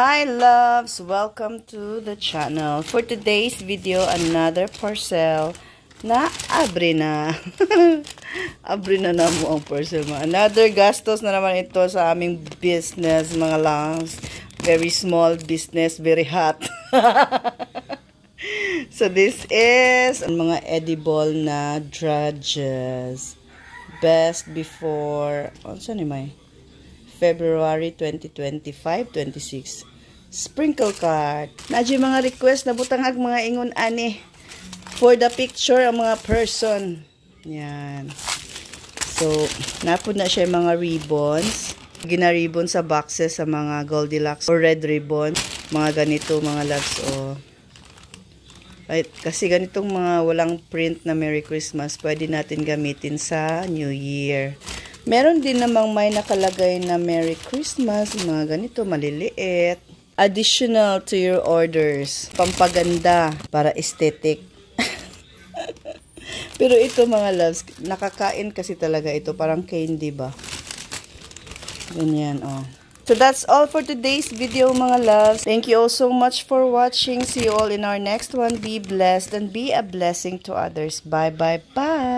Hi loves! Welcome to the channel. For today's video, another parcel na abre na. Abre na mo ang parcel mo. Another gastos na naman ito sa aming business, mga loves. Very small business, very hot. So this is ang mga edible na drudges. Best before, saan ni may? February 2025-26. Sprinkle card. Nadyo mga request na butangag mga ingon ani for the picture ang mga person. Yan. So, napod na siya mga ribbons. Gina-ribbon sa boxes sa mga Goldilocks or red ribbon. Mga ganito mga loves. Oh. Right. Kasi ganitong mga walang print na Merry Christmas, pwede natin gamitin sa New Year. Meron din namang may nakalagay na Merry Christmas, mga ganito, maliliit. Additional to your orders. Pampaganda para aesthetic. Pero ito mga loves, nakakain kasi talaga ito. Parang candy ba? Ganyan, oh. So that's all for today's video mga loves. Thank you all so much for watching. See you all in our next one. Be blessed and be a blessing to others. Bye, bye, bye.